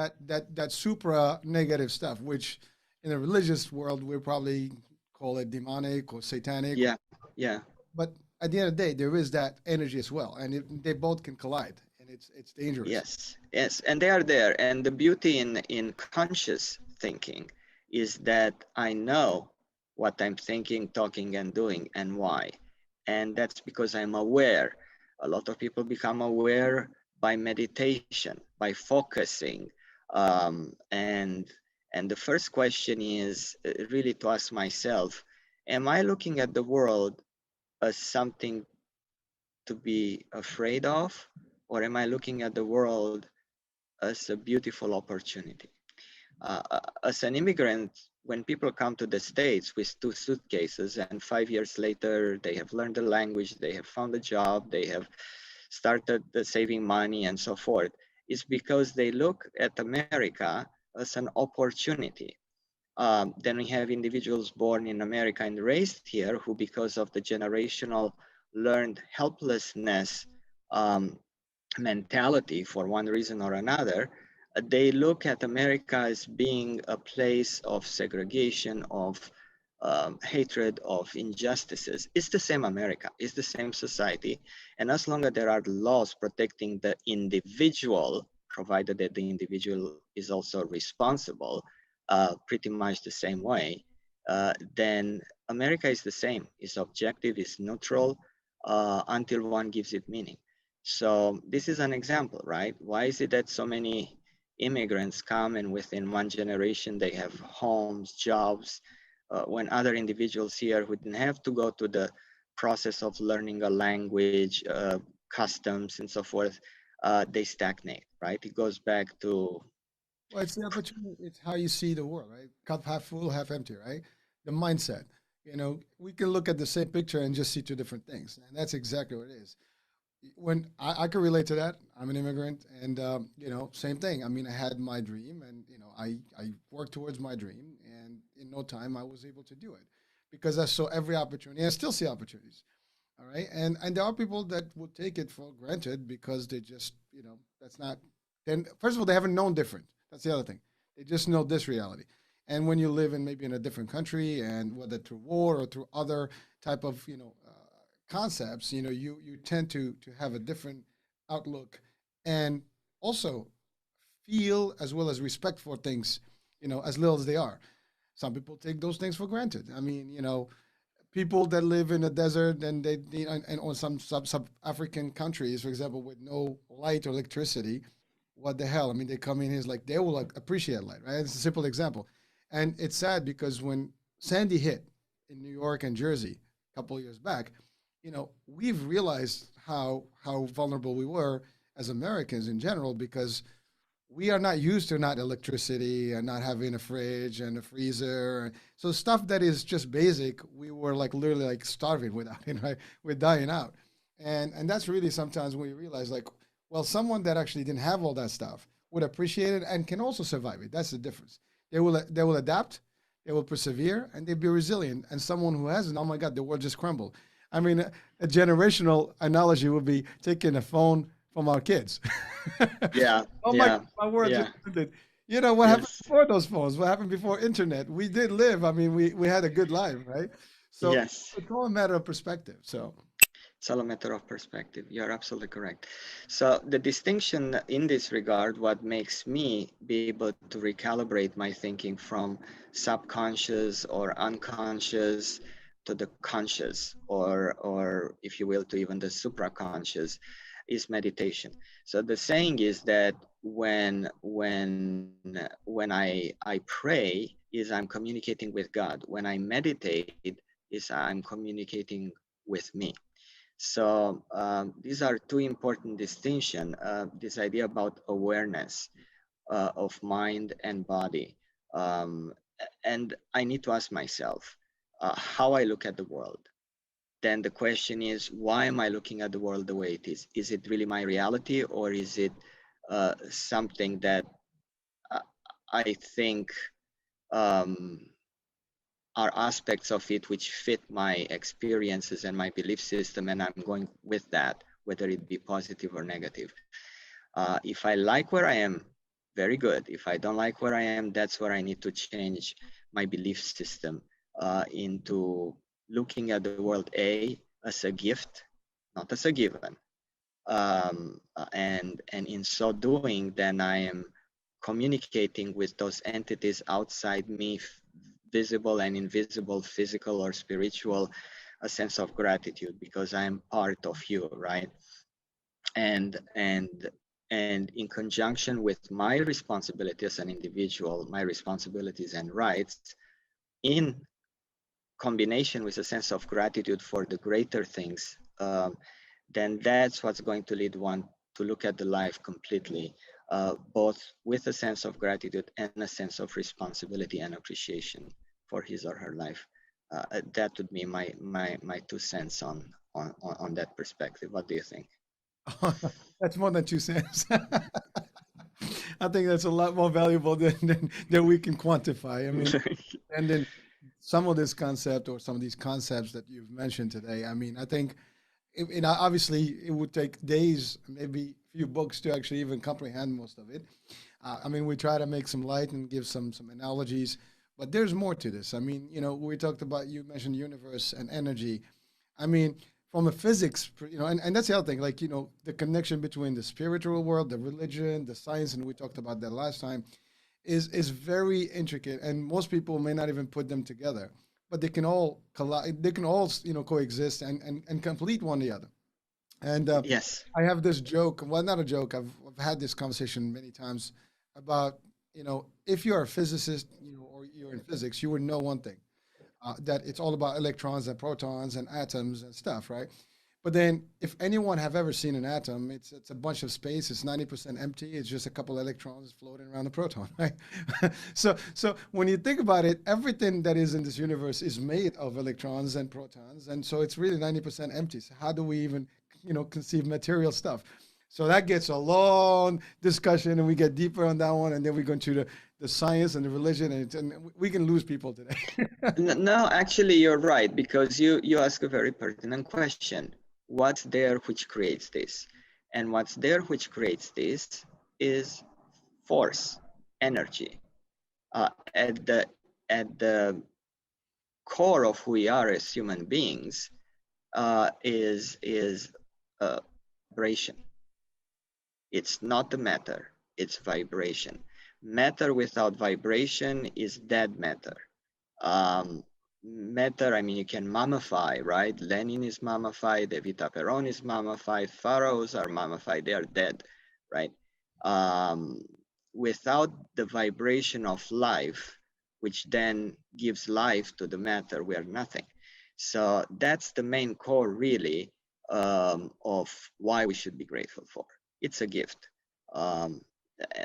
that supra negative stuff, which in the religious world we probably call it demonic or satanic. yeah, yeah. But at the end of the day, there is that energy as well, and they both can collide, and it's dangerous. Yes, yes, and they are there. And the beauty in conscious thinking is that I know what I'm thinking, talking, and doing, and why. And that's because I'm aware. A lot of people become aware by meditation, by focusing. And the first question is really to ask myself, am I looking at the world as something to be afraid of, or am I looking at the world as a beautiful opportunity? As an immigrant, when people come to the States with two suitcases and 5 years later they have learned the language, they have found a job, they have started saving money and so forth, it's because they look at America as an opportunity. Then we have individuals born in America and raised here who, because of the generational learned helplessness mentality for one reason or another, they look at America as being a place of segregation, of hatred, of injustices. It's the same America, it's the same society. And as long as there are laws protecting the individual, provided that the individual is also responsible, pretty much the same way, then America is the same, is objective, is neutral until one gives it meaning. So this is an example, right? Why is it that so many immigrants come and within one generation they have homes, jobs, when other individuals here who didn't have to go to the process of learning a language, customs, and so forth, they stagnate, right? It goes back to, Well, it's the opportunity. It's how you see the world, right? Cup half full, half empty, right? The mindset. We can look at the same picture and just see two different things, and that's exactly what it is. When I can relate to that, I'm an immigrant, and same thing. I mean, I had my dream, and I worked towards my dream, and in no time I was able to do it because I saw every opportunity. And I still see opportunities. All right, and there are people that will take it for granted because they just that's not. Then first of all, they haven't known different. That's the other thing. They just know this reality. And when you live in maybe in a different country, and whether through war or through other type of concepts, you tend to have a different outlook, and also feel as well as respect for things, as little as they are. Some people take those things for granted. I mean, people that live in a desert and and on some sub African countries, for example, with no light or electricity, what the hell? I mean, they come in here is like they will like appreciate light, right? It's a simple example, and it's sad because when Sandy hit in New York and Jersey a couple of years back, we've realized how vulnerable we were as Americans in general because we are not used to not electricity and not having a fridge and a freezer. So stuff that is just basic, we were like literally like starving without it, right? We're dying out. And that's really sometimes when you realize like, well, someone that actually didn't have all that stuff would appreciate it and can also survive it. That's the difference. They will adapt, they will persevere, and they'll be resilient. And someone who hasn't, oh my God, the world just crumbled. I mean, a generational analogy would be taking a phone from our kids. yeah, Oh yeah, my word, just yeah, ended. What happened yes, before those phones? What happened before internet? We did live. I mean, we had a good life, right? So yes. it's all a matter of perspective. So It's all a matter of perspective. You're absolutely correct. So the distinction in this regard, what makes me be able to recalibrate my thinking from subconscious or unconscious to the conscious, or if you will, to even the supraconscious, is meditation. So the saying is that when I pray, is I'm communicating with God. When I meditate, is I'm communicating with me. So these are two important distinctions. This idea about awareness of mind and body. Um, and I need to ask myself how I look at the world. Then the question is, why am I looking at the world the way it is? Is it really my reality, or is it something that uh, I think um, are aspects of it which fit my experiences and my belief system, and I'm going with that, whether it be positive or negative. If I like where I am, very good. If I don't like where I am, that's where I need to change my belief system into looking at the world as a gift, not as a given. And in so doing, then I am communicating with those entities outside me, visible and invisible, physical or spiritual, a sense of gratitude because I am part of you, right? And and and in conjunction with my responsibility as an individual, my responsibilities and rights, in combination with a sense of gratitude for the greater things, then that's what's going to lead one to look at the life completely, both with a sense of gratitude and a sense of responsibility and appreciation for his or her life. That would be my 2 cents on that perspective. What do you think? That's more than 2 cents. I think that's a lot more valuable than we can quantify. I mean, and then some of this concept or some of these concepts that you've mentioned today, I mean, I think obviously it would take days, maybe a few books to actually even comprehend most of it. I mean, we try to make some light and give some analogies, but there's more to this. I mean, we talked about, you mentioned universe and energy. I mean, from a physics, and that's the other thing, like, the connection between the spiritual world, the religion, the science, and we talked about that last time, is very intricate, and most people may not even put them together, but they can all collide, they can all, coexist and complete one the other. And Yes. I have this joke, well, not a joke, I've had this conversation many times about, if you're a physicist, or you're in physics, you would know one thing, that it's all about electrons and protons and atoms and stuff, right? But then, if anyone have ever seen an atom, it's a bunch of space. It's 90% empty. It's just a couple electrons floating around the proton, right? So when you think about it, everything that is in this universe is made of electrons and protons, and so it's really 90% empty. So how do we even, conceive material stuff? So that gets a long discussion, and we get deeper on that one, and then we go into the science and the religion, and we can lose people today. No, actually, you're right, because you ask a very pertinent question. What's there which creates this? And what's there which creates this is force, energy. At the core of who we are as human beings, is vibration. It's not the matter, it's vibration. Matter without vibration is dead matter. Matter, I mean, you can mummify, right? Lenin is mummified, Evita Peron is mummified, pharaohs are mummified, they are dead, right? Um, Without the vibration of life, which then gives life to the matter, we are nothing. So that's the main core, really, of why we should be grateful for. It's a gift, um,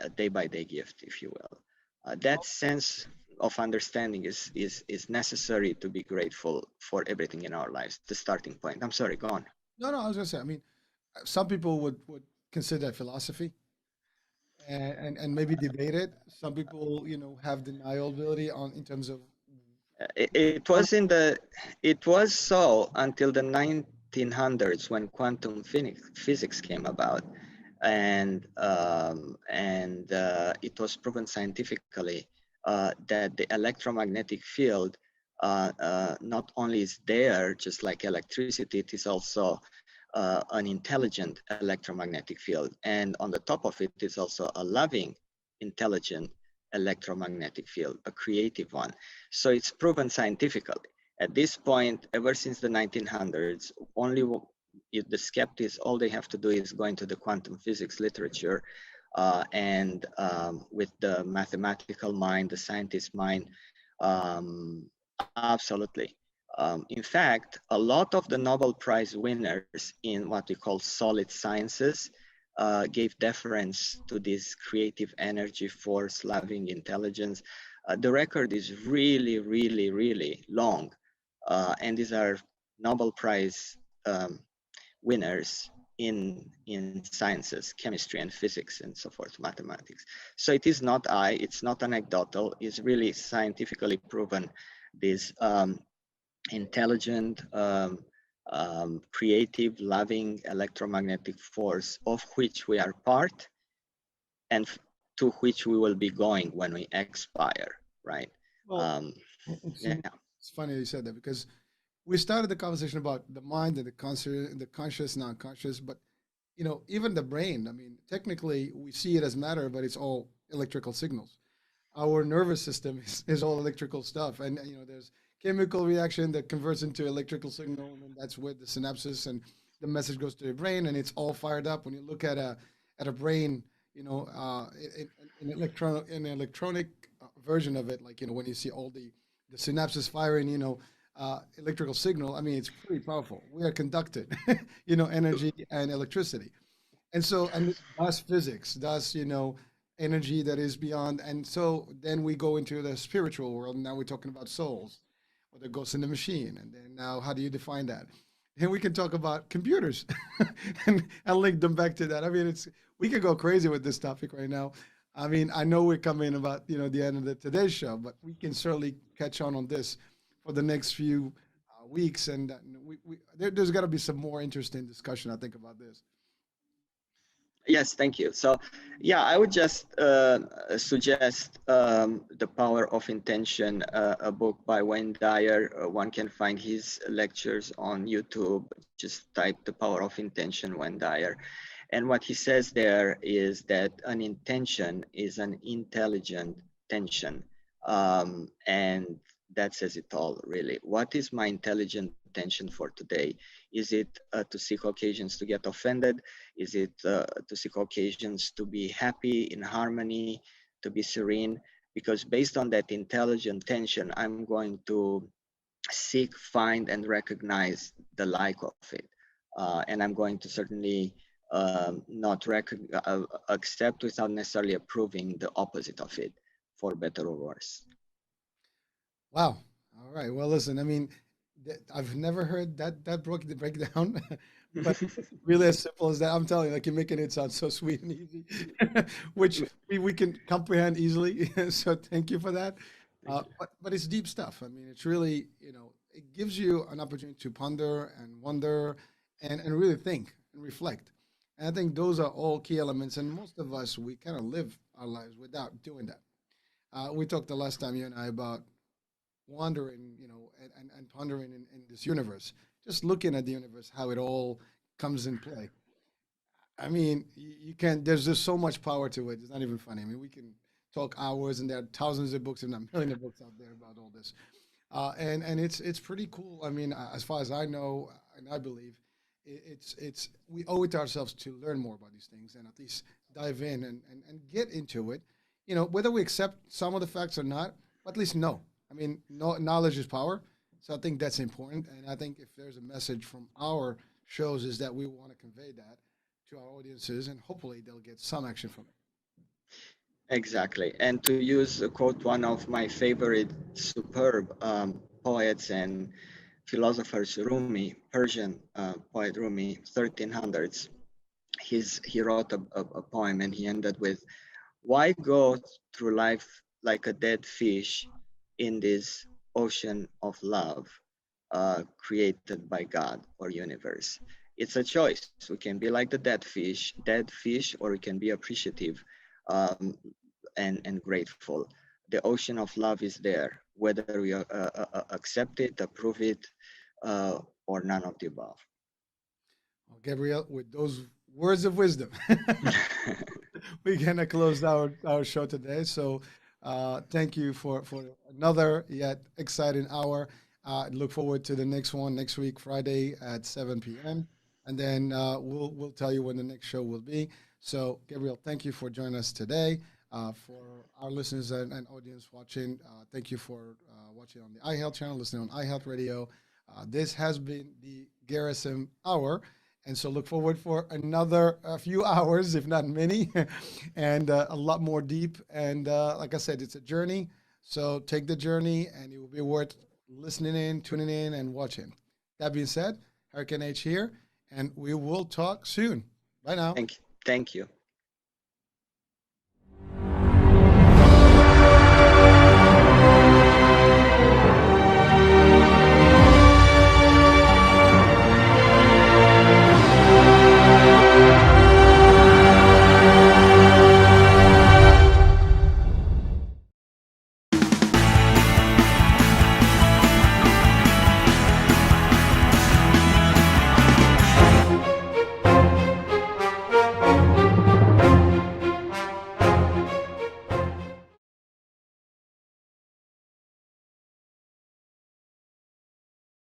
a day by day gift, if you will. That sense of understanding is necessary to be grateful for everything in our lives. The starting point. I'm sorry, go on. No, I was gonna say, I mean, some people would consider philosophy and maybe debate it. Some people, have deniability on in terms of It was it was so until the 1900s when quantum physics came about, and it was proven scientifically that the electromagnetic field not only is there, just like electricity, it is also an intelligent electromagnetic field, and on the top of it is also a loving, intelligent electromagnetic field, a creative one. So it's proven scientifically. At this point, ever since the 1900s, only if the skeptics, all they have to do is go into the quantum physics literature, and with the mathematical mind, the scientist mind, um, absolutely. In fact, a lot of the Nobel Prize winners in what we call solid sciences gave deference to this creative energy, force, loving intelligence. The record is really, really, really long. And these are Nobel Prize winners in sciences, chemistry and physics and so forth, mathematics. So it is not it's not anecdotal, it's really scientifically proven this intelligent, creative, loving electromagnetic force of which we are part and to which we will be going when we expire, right? Well, Um, it's, yeah. it's funny you said that because we started the conversation about the mind and the conscious, non-conscious, but even the brain. I mean, technically, we see it as matter, but it's all electrical signals. Our nervous system is all electrical stuff, and there's chemical reaction that converts into electrical signal, and that's where the synapses and the message goes to the brain, and it's all fired up. When you look at a brain, an electronic version of it, like when you see all the synapses firing, electrical signal. I mean, it's pretty powerful. We are conducted, energy and electricity. And so, and that's physics, that's, energy that is beyond. And so then we go into the spiritual world. And now we're talking about souls or the ghost in the machine. And then now, how do you define that? And we can talk about computers and link them back to that. I mean, we could go crazy with this topic right now. I mean, I know we're coming about, the end of today's show, but we can certainly catch on this for the next few weeks. And there's got to be some more interesting discussion, I think, about this. Yes, thank you. So, yeah, I would just suggest The Power of Intention, a book by Wayne Dyer. One can find his lectures on YouTube. Just type The Power of Intention, Wayne Dyer. And what he says there is that an intention is an intelligent tension. And that says it all, really. What is my intelligent tension for today? Is it to seek occasions to get offended? Is it to seek occasions to be happy, in harmony, to be serene? Because based on that intelligent tension, I'm going to seek, find, and recognize the like of it. And I'm going to certainly not accept without necessarily approving the opposite of it, for better or worse. Wow. All right. Well, listen, I mean, I've never heard that breakdown, but really as simple as that. I'm telling you, like you're making it sound so sweet and easy, which we can comprehend easily. So thank you for that. Thank you. But it's deep stuff. I mean, it's really, it gives you an opportunity to ponder and wonder and really think and reflect. And I think those are all key elements. And most of us, we kind of live our lives without doing that. We talked the last time, you and I, about wandering, and pondering in this universe, just looking at the universe, how it all comes in play. I mean, you can, there's just so much power to it. It's not even funny. I mean, we can talk hours, and there are thousands of books, and not millions of books out there about all this. And it's pretty cool. I mean, as far as I know, and I believe, it's we owe it to ourselves to learn more about these things and at least dive in and get into it. Whether we accept some of the facts or not, but at least know. I mean, knowledge is power. So I think that's important. And I think if there's a message from our shows is that we want to convey that to our audiences, and hopefully they'll get some action from it. Exactly. And to use a quote, one of my favorite superb poets and philosophers, Rumi, Persian poet Rumi, 1300s, he wrote a poem, and he ended with, why go through life like a dead fish in this ocean of love created by God or universe? It's a choice. We can be like the dead fish, or we can be appreciative and grateful. The ocean of love is there, whether we accept it, approve it, or none of the above. Well, Gabrielle, with those words of wisdom, we're gonna close our show today. So thank you for another yet exciting hour. Look forward to the next one next week, Friday at 7 p.m. And then we'll tell you when the next show will be. So Gabriel, thank you for joining us today. For our listeners and audience watching, thank you for watching on the iHealth channel, listening on iHealth Radio. This has been the Gherasim Hour. And so look forward for another few hours, if not many, and a lot more deep. And like I said, it's a journey. So take the journey, and it will be worth listening in, tuning in, and watching. That being said, Hurricane H here, and we will talk soon. Bye now. Thank you. Thank you.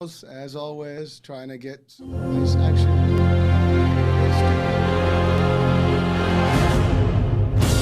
As always, trying to get some nice action.